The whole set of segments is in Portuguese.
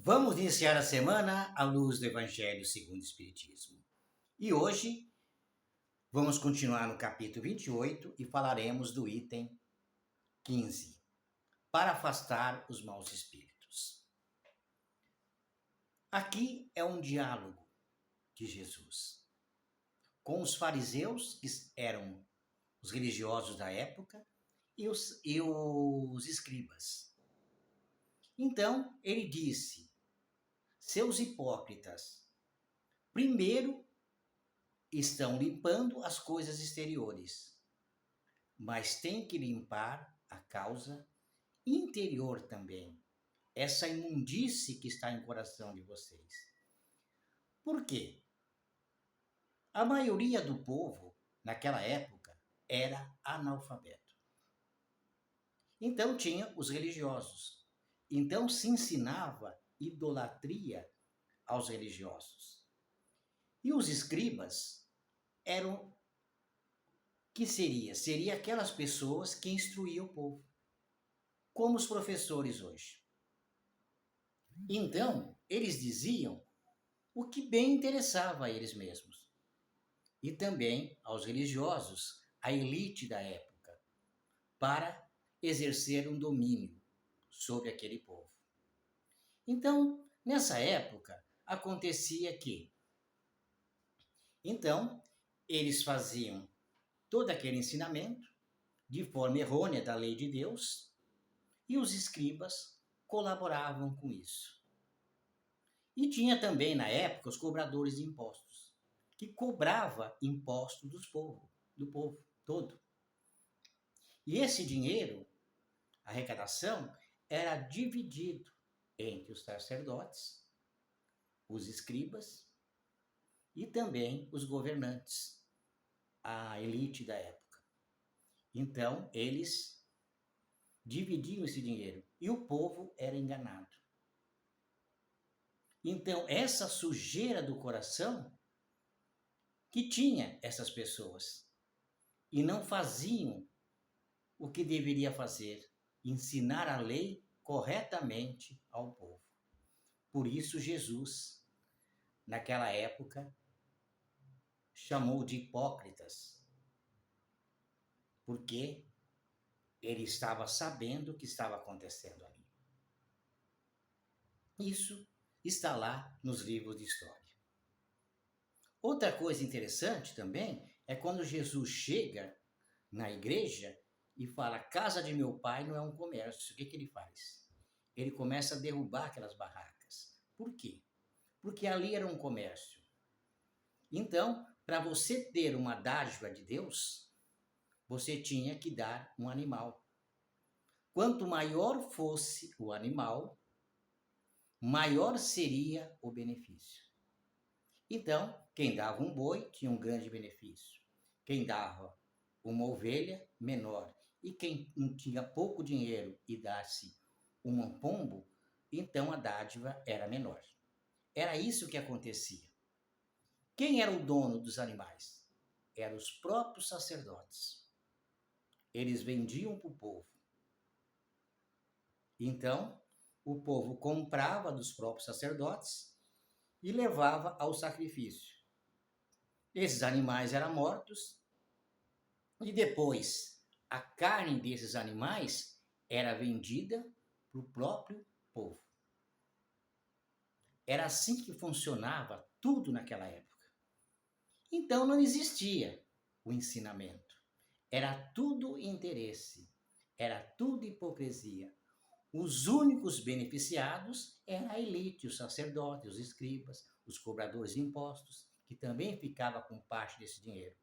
Vamos iniciar a semana à luz do Evangelho segundo o Espiritismo. E hoje vamos continuar no capítulo 28 e falaremos do item 15, para afastar os maus espíritos. Aqui é um diálogo de Jesus com os fariseus, que eram os religiosos da época, e os escribas. Então ele disse: seus hipócritas, primeiro estão limpando as coisas exteriores, mas tem que limpar a causa interior também, essa imundície que está em coração de vocês. Por quê? A maioria do povo, naquela época, era analfabeto. Então tinha os religiosos. Então se ensinava idolatria aos religiosos. E os escribas eram que seria aquelas pessoas que instruíam o povo, como os professores hoje. Então, eles diziam o que bem interessava a eles mesmos e também aos religiosos, a elite da época, para exercer um domínio sobre aquele povo. Então, nessa época, acontecia que, então, eles faziam todo aquele ensinamento de forma errônea da lei de Deus e os escribas colaboravam com isso. E tinha também, na época, os cobradores de impostos, que cobrava imposto do povo todo. E esse dinheiro, a arrecadação, era dividido entre os sacerdotes, os escribas e também os governantes, a elite da época. Então, eles dividiam esse dinheiro e o povo era enganado. Então, essa sujeira do coração que tinha essas pessoas e não faziam o que deveria fazer, ensinar a lei corretamente ao povo. Por isso Jesus, naquela época, chamou de hipócritas, porque ele estava sabendo o que estava acontecendo ali. Isso está lá nos livros de história. Outra coisa interessante também é quando Jesus chega na igreja e fala: casa de meu pai não é um comércio. O que ele faz? Ele começa a derrubar aquelas barracas. Por quê? Porque ali era um comércio. Então, para você ter uma dádiva de Deus, você tinha que dar um animal. Quanto maior fosse o animal, maior seria o benefício. Então, quem dava um boi tinha um grande benefício. Quem dava uma ovelha, menor. E quem tinha pouco dinheiro e desse um pombo, então a dádiva era menor. Era isso que acontecia. Quem era o dono dos animais? Eram os próprios sacerdotes. Eles vendiam para o povo. Então, o povo comprava dos próprios sacerdotes e levava ao sacrifício. Esses animais eram mortos e depois a carne desses animais era vendida para o próprio povo. Era assim que funcionava tudo naquela época. Então não existia o ensinamento. Era tudo interesse, era tudo hipocrisia. Os únicos beneficiados eram a elite, os sacerdotes, os escribas, os cobradores de impostos, que também ficava com parte desse dinheiro.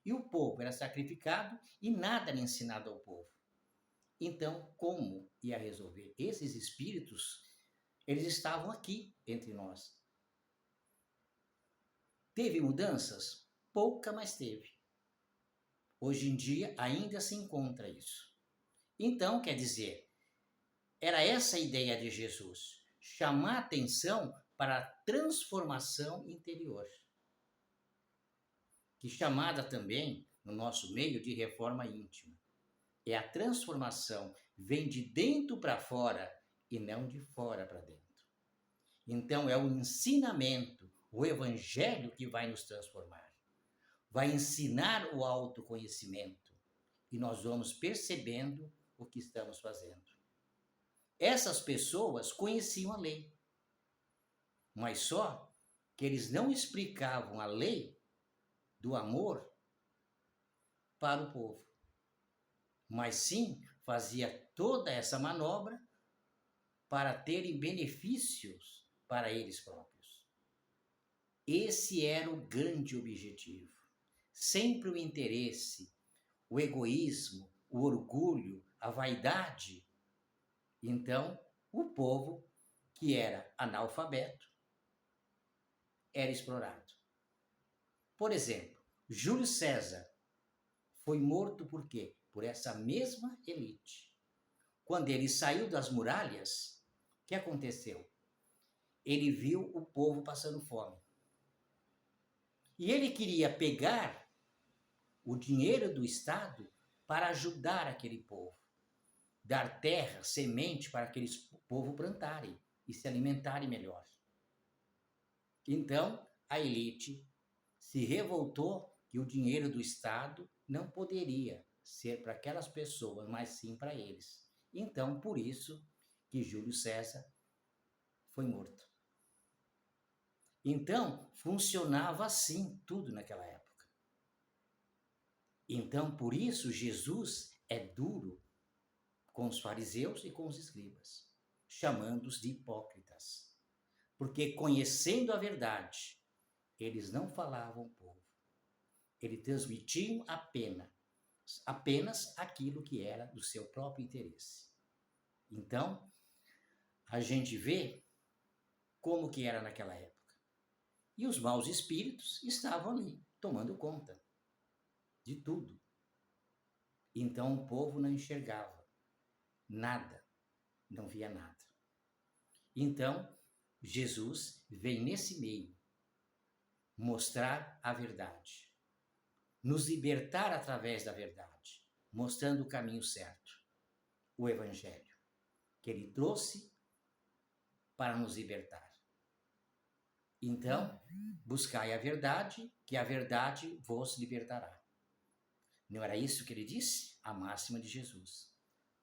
E o povo era sacrificado e nada era ensinado ao povo. Então, como ia resolver? Esses espíritos, eles estavam aqui entre nós. Teve mudanças? Pouca, mas teve. Hoje em dia ainda se encontra isso. Então, quer dizer, era essa a ideia de Jesus, chamar atenção para a transformação interior, que chamada também, no nosso meio, de reforma íntima. É a transformação, vem de dentro para fora e não de fora para dentro. Então é o ensinamento, o evangelho que vai nos transformar. Vai ensinar o autoconhecimento e nós vamos percebendo o que estamos fazendo. Essas pessoas conheciam a lei, mas só que eles não explicavam a lei do amor para o povo, mas sim fazia toda essa manobra para terem benefícios para eles próprios. Esse era o grande objetivo. Sempre o interesse, o egoísmo, o orgulho, a vaidade. Então, o povo, que era analfabeto, era explorado. Por exemplo, Júlio César foi morto por quê? Por essa mesma elite. Quando ele saiu das muralhas, o que aconteceu? Ele viu o povo passando fome. E ele queria pegar o dinheiro do Estado para ajudar aquele povo. Dar terra, semente para aqueles povo plantarem e se alimentarem melhor. Então, a elite se revoltou que o dinheiro do Estado não poderia ser para aquelas pessoas, mas sim para eles. Então, por isso que Júlio César foi morto. Então, funcionava assim tudo naquela época. Então, por isso, Jesus é duro com os fariseus e com os escribas, chamando-os de hipócritas. Porque conhecendo a verdade, eles não falavam ao povo. Eles transmitiam apenas aquilo que era do seu próprio interesse. Então, a gente vê como que era naquela época. E os maus espíritos estavam ali, tomando conta de tudo. Então o povo não enxergava nada, não via nada. Então, Jesus vem nesse meio mostrar a verdade, nos libertar através da verdade, mostrando o caminho certo, o Evangelho, que ele trouxe para nos libertar. Então, buscai a verdade, que a verdade vos libertará. Não era isso que ele disse? A máxima de Jesus.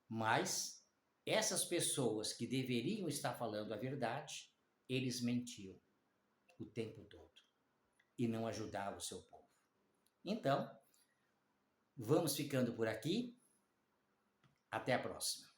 Mas essas pessoas que deveriam estar falando a verdade, eles mentiam o tempo todo e não ajudavam o seu povo. Então, vamos ficando por aqui. Até a próxima.